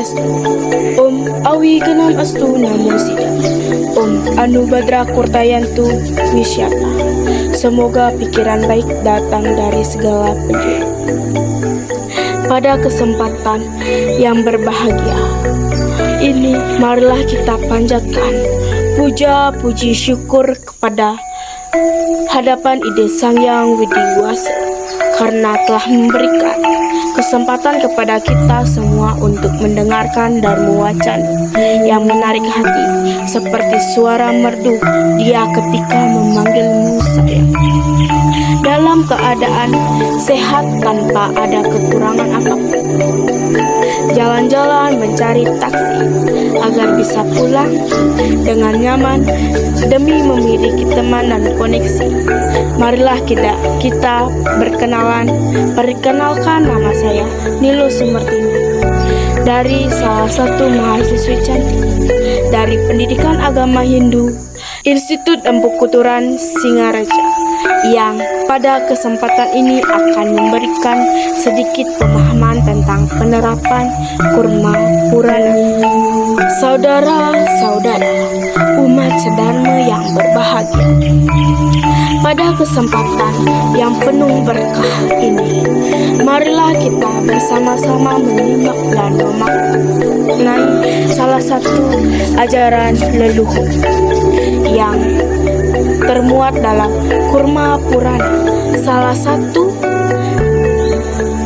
Wisnu. Om awi genam astu namo sida. Om anu badra kurtayantu wisyata. Semoga pikiran baik datang dari segala penjuru. Pada kesempatan yang berbahagia ini, marilah kita panjatkan puja puji syukur kepada hadapan Ide Sang Yang Widiwasa karena telah memberikan kesempatan kepada kita semua untuk mendengarkan Dharma Wacana yang menarik hati seperti suara merdu Dia ketika memanggilmu sayang. Dalam keadaan sehat tanpa ada kekurangan apapun, jalan-jalan mencari taksi agar bisa pulang dengan nyaman demi memiliki teman dan koneksi. Marilah kita berkenalan. Perkenalkan, nama saya Nilo Sumertini dari salah satu mahasiswi cantik dari Pendidikan Agama Hindu Institut Empu Kuturan Singaraja, yang pada kesempatan ini akan memberikan sedikit pemahaman tentang penerapan Kurma Purana. Saudara-saudara umat sedharma yang berbahagia, pada kesempatan yang penuh berkah ini, marilah kita bersama-sama menyimak dan memaknai salah satu ajaran leluhur yang termuat dalam Kurma Purana, salah satu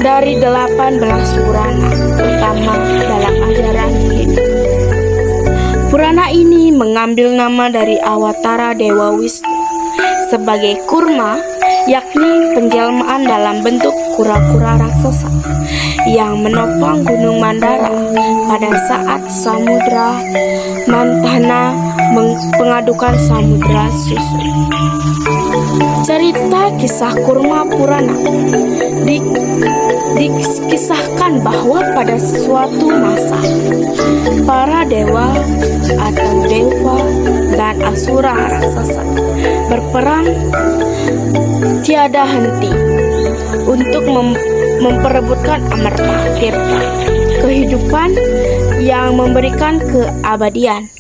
dari 18 Purana utama dalam ajaran Hindu. Purana ini mengambil nama dari awatara Dewa Wisnu sebagai kurma, yakni penjelmaan dalam bentuk kura-kura raksasa yang menopang Gunung Mandara pada saat Samudra Mantana mengadukan Samudra Susu. Cerita kisah Kurma Purana dikisahkan bahwa pada suatu masa para dewa atau dewa dan asura raksasa berperang tiada henti untuk memperebutkan amarta tirta, kehidupan yang memberikan keabadian.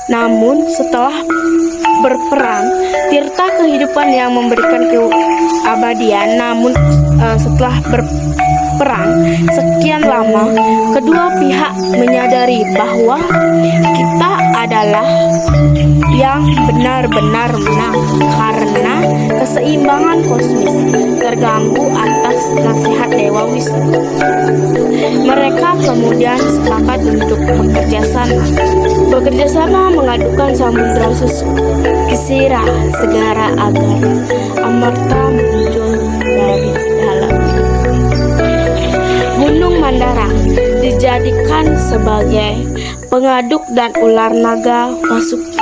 Namun setelah berperang, tirta kehidupan yang memberikan keabadian, namun setelah berperang sekian lama, kedua pihak menyadari bahwa kita adalah yang benar-benar menang karena keseimbangan kosmis terganggu atas nasihat Dewa Wisnu. Mereka kemudian sepakat untuk bekerja sama mengadukan Samudra Susu ke Sira segera agar amarta muncul dari dalamnya. Gunung Mandara dijadikan sebagai pengaduk dan ular naga Vasuki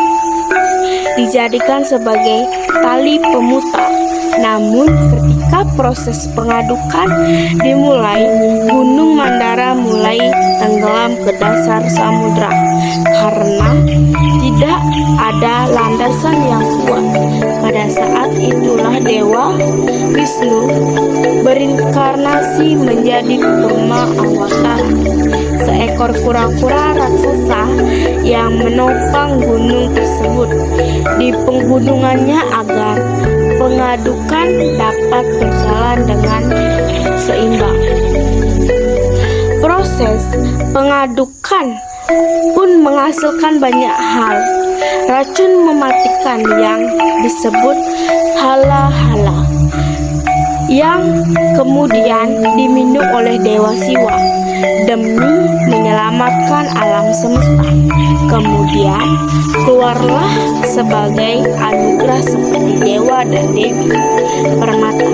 dijadikan sebagai tali pemutar. Namun ketika proses pengadukan dimulai, Gunung Mandara mulai tenggelam ke dasar samudra karena tidak ada landasan yang kuat. Pada saat itulah Dewa Wisnu berinkarnasi menjadi Kurma Awatara, seekor kura-kura raksasa yang menopang gunung tersebut di penggunungannya agar pengadukan dapat berjalan dengan seimbang. Proses pengadukan pun menghasilkan banyak hal. Racun mematikan yang disebut hala-hala yang kemudian diminum oleh Dewa Siwa demi menyelamatkan alam semesta. Kemudian keluarlah sebagai anugerah seperti dewa dan dewi permata,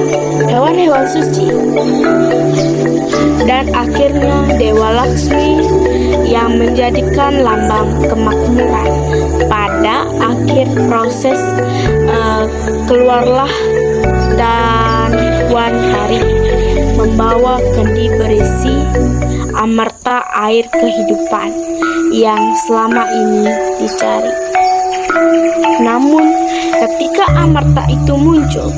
hewan-hewan suci, dan akhirnya Dewa Laksmi yang menjadikan lambang kemakmuran. Pada akhir proses keluarlah dan Wantari membawa kendi berisi amarta air kehidupan yang selama ini dicari. Namun, ketika Amarta itu muncul,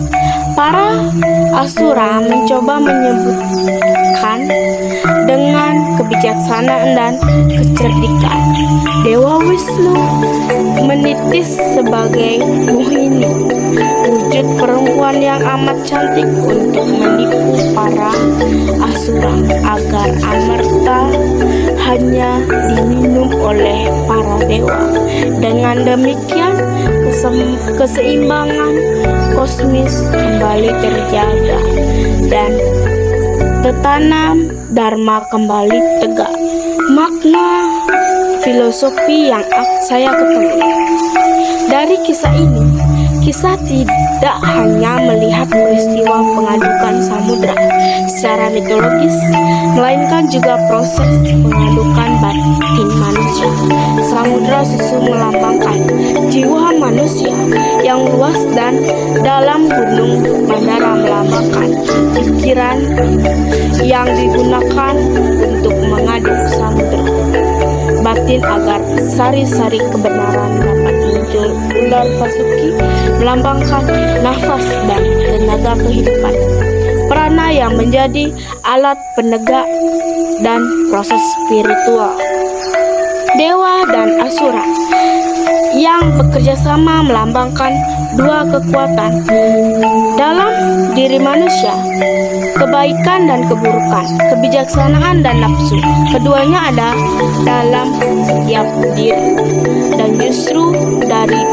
para asura mencoba menyebutkan dengan kebijaksanaan dan kecerdikan. Dewa Wisnu menitis sebagai Mohini, wujud perempuan yang amat cantik, untuk menipu para asura agar Amarta hanya diminum oleh para dewa. Dengan demikian, keseimbangan kosmis kembali terjaga dan tertanam dharma kembali tegak. Makna filosofi yang saya ketemu dari kisah ini, kisah tidak hanya melihat peristiwa pengadukan samudra secara mitologis, melainkan juga proses pengadukan batin manusia. Samudra susu melambangkan jiwa manusia yang luas, dan dalam gunung Mandara melambangkan pikiran yang digunakan untuk mengaduk samudra batin agar sari-sari kebenaran dapat muncul. Ular Vasuki melambangkan nafas dan tenaga kehidupan, prana yang menjadi alat penegak dan proses spiritual. Dewa dan asura yang bekerja sama melambangkan dua kekuatan dalam diri manusia, kebaikan dan keburukan, kebijaksanaan dan nafsu. Keduanya ada dalam setiap diri, dan justru dari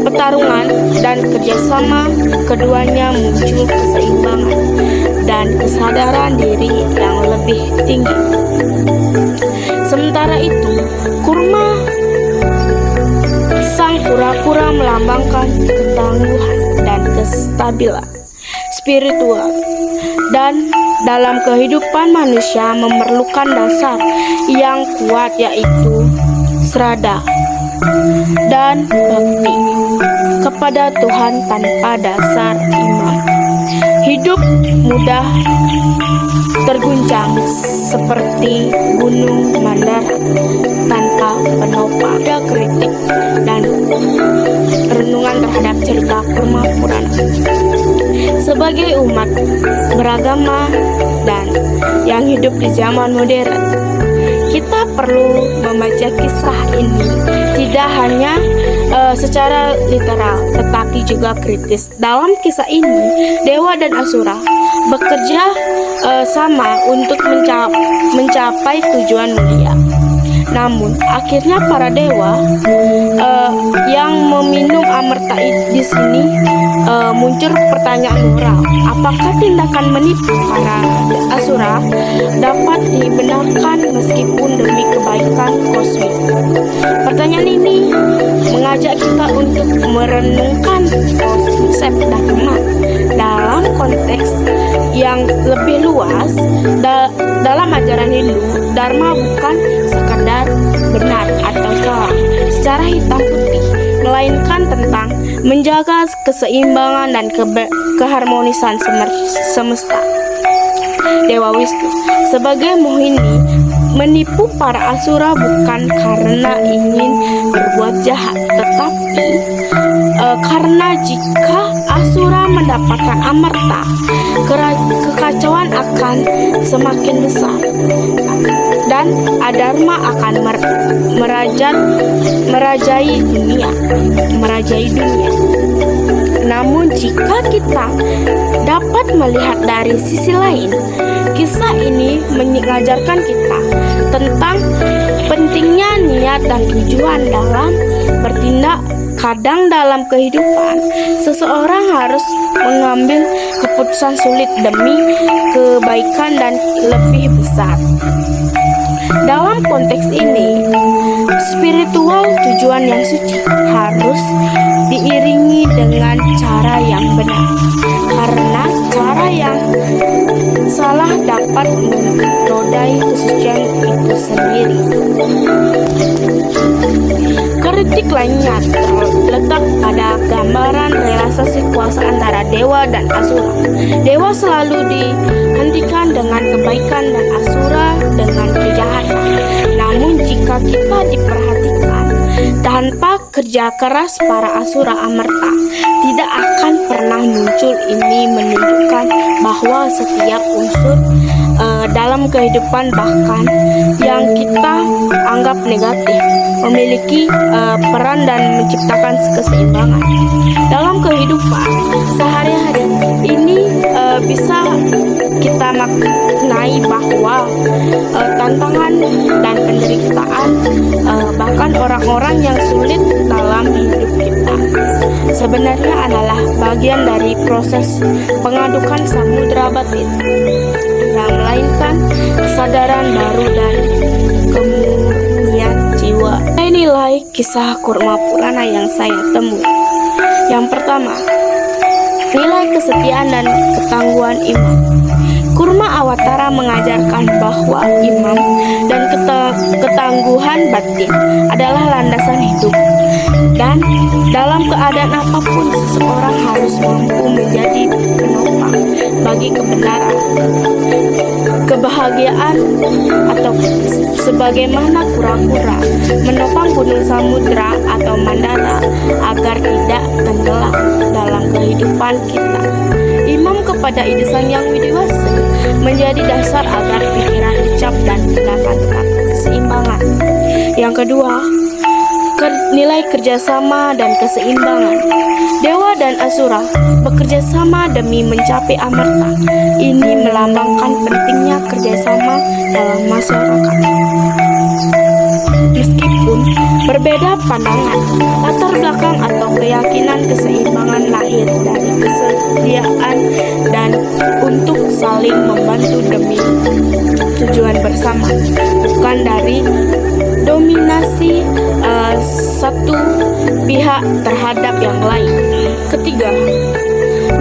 pertarungan dan kerjasama keduanya muncul keseimbangan dan kesadaran diri yang lebih tinggi. Sementara itu, kurma sang kura-kura melambangkan ketangguhan dan kestabilan spiritual, dan dalam kehidupan manusia memerlukan dasar yang kuat, yaitu srada dan bakti kepada Tuhan. Tanpa dasar iman, hidup mudah terguncang seperti gunung Mandara tanpa penopang. Ada kritik dan renungan terhadap cerita Kurma Purana. Sebagai umat beragama dan yang hidup di zaman modern, kita perlu membaca kisah ini tidak hanya secara literal, tetapi juga kritis. Dalam kisah ini, dewa dan asura bekerja sama untuk mencapai tujuan mulia. Namun, akhirnya para dewa yang meminum amerta di sini muncul pertanyaan moral. Apakah tindakan menipu para asura dapat dibenarkan meskipun demi kebaikan kosmis? Pertanyaan ini mengajak kita untuk merenungkan konsep dharma dalam konteks yang lebih luas. Dalam ajaran Hindu, dharma bukan sekadar benar atau salah secara hitam putih, melainkan tentang menjaga keseimbangan dan keharmonisan semesta. Dewa Wisnu sebagai Mohini menipu para asura bukan karena ingin berbuat jahat, tetapi karena jika asura mendapatkan amarta, kekacauan akan semakin besar dan adharma akan merajai dunia. Namun jika kita dapat melihat dari sisi lain, kisah ini mengajarkan kita tentang pentingnya niat dan tujuan dalam bertindak. Kadang dalam kehidupan, seseorang harus mengambil keputusan sulit demi kebaikan dan lebih besar. Dalam konteks ini, spiritual tujuan yang suci harus diiringi dengan cara yang benar, karena cara yang salah dapat menodai kesucian itu sendiri. Kritik lainnya terletak pada gambaran relasi kuasa antara dewa dan asura. Dewa selalu dihentikan dengan kebaikan dan asura dengan kejahatan. Namun jika kita diperhatikan, Tanpa kerja keras para Asura Amerta tidak akan pernah muncul. Ini menunjukkan bahwa setiap unsur dalam kehidupan, bahkan yang kita anggap negatif, memiliki peran dan menciptakan keseimbangan dalam kehidupan sehari-hari. Ini bisa kita maknai bahwa tantangan dan penderitaan, bahkan orang-orang yang sulit dalam hidup kita, sebenarnya adalah bagian dari proses pengadukan samudera batin yang melainkan kesadaran baru dan kemurnian jiwa. Nilai kisah Kurma Purana yang saya temui. Yang pertama, nilai kesetiaan dan ketangguhan imam. Kurma Awatara mengajarkan bahwa imam dan ketangguhan batin adalah landasan hidup, dan dalam keadaan apapun seseorang harus mampu menjadi penopang bagi kebenaran, kebahagiaan, atau sebagaimana kura-kura menopang gunung samudra atau Mandara agar tidak tenggelam dalam kehidupan kita. Imam kepada Ida Sang Hyang Widiwasa menjadi dasar agar pikiran, ucap, dan tindakan tetap keseimbangan. Yang kedua, nilai kerjasama dan keseimbangan. Dewa dan Asura bekerja sama demi mencapai amarta. Ini melambangkan pentingnya kerjasama dalam masyarakat. Meskipun berbeda pandangan, latar belakang atau keyakinan, keseimbangan lahir dari kesediaan dan untuk saling membantu demi tujuan bersama, bukan dari dominasi satu pihak terhadap yang lain. Ketiga,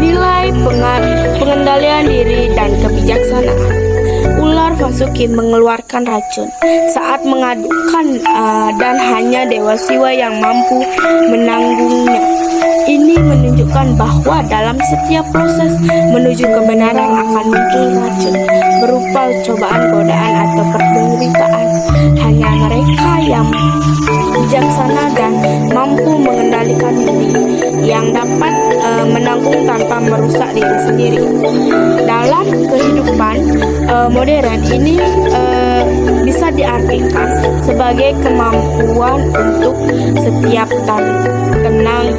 nilai pengendalian diri dan kebijaksanaan. Ular Vasuki mengeluarkan racun saat mengadukan dan hanya Dewa Siwa yang mampu menanggungnya. Ini menunjukkan bahwa dalam setiap proses menuju kebenaran akan muncul racun berupa cobaan, godaan, atau penderitaan. Hanya mereka yang bijaksana dan mampu mengendalikan diri yang dapat menanggung tanpa merusak diri sendiri. Dalam kehidupan modern ini bisa diartikan sebagai kemampuan untuk setiap tenang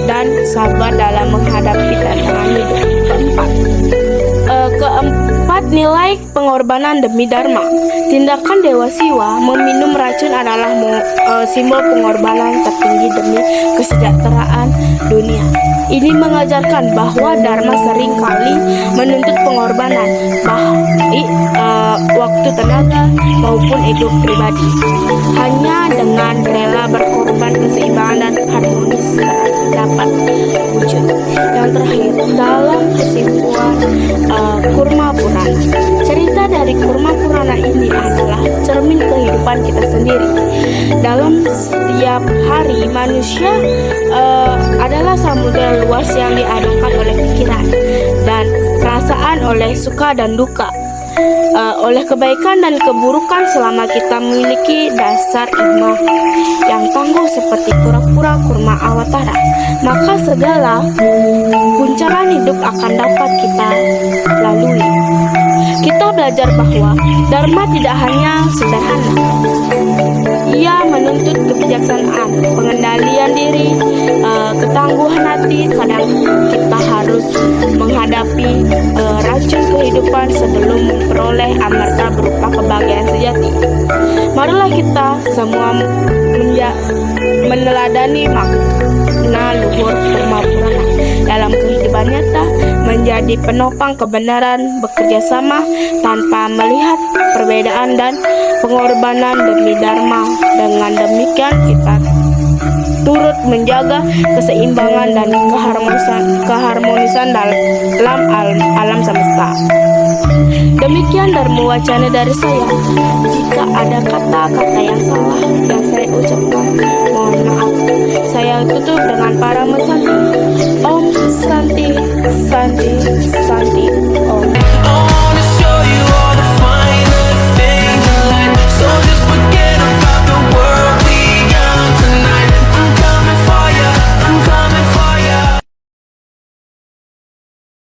dan sabar dalam menghadapi tantangan hidup. Keempat, nilai pengorbanan demi Dharma. Tindakan Dewa Siwa meminum racun adalah simbol pengorbanan tertinggi demi kesejahteraan dunia. Ini mengajarkan bahwa Dharma seringkali menuntut pengorbanan, baik waktu, tenaga, maupun ego pribadi. Hanya dengan rela berkorban, keseimbangan dan harmonis dapat wujud. Yang terakhir, dalam kesimpulan Kurma Purana. Cerita dari Kurma Purana ini adalah cermin kehidupan kita sendiri. Dalam setiap hari, manusia adalah samudera luas yang diadukan oleh pikiran dan perasaan, oleh suka dan duka, oleh kebaikan dan keburukan. Selama kita memiliki dasar iman yang tangguh seperti kura-kura Kurma Awatara, maka segala guncangan hidup akan dapat kita lalui. Kita belajar bahwa Dharma tidak hanya sederhana. Ia menuntut kebijaksanaan, pengendalian diri, ketangguhan hati. Kadang kita harus menghadapi racun kehidupan sebelum memperoleh amarta berupa kebahagiaan sejati. Marilah kita semua meneladani makna luhur Kurma Purana dalam kehidupan nyata, menjadi penopang kebenaran, bekerja sama tanpa melihat perbedaan dan pengorbanan demi Dharma. Dengan demikian kita turut menjaga keseimbangan dan keharmonisan dalam alam semesta. Demikian Dharma Wacana dari saya. Jika ada kata-kata yang salah yang saya ucapkan, mohon maaf. Saya tutup dengan para mesanti. Om Santi Santi Santi.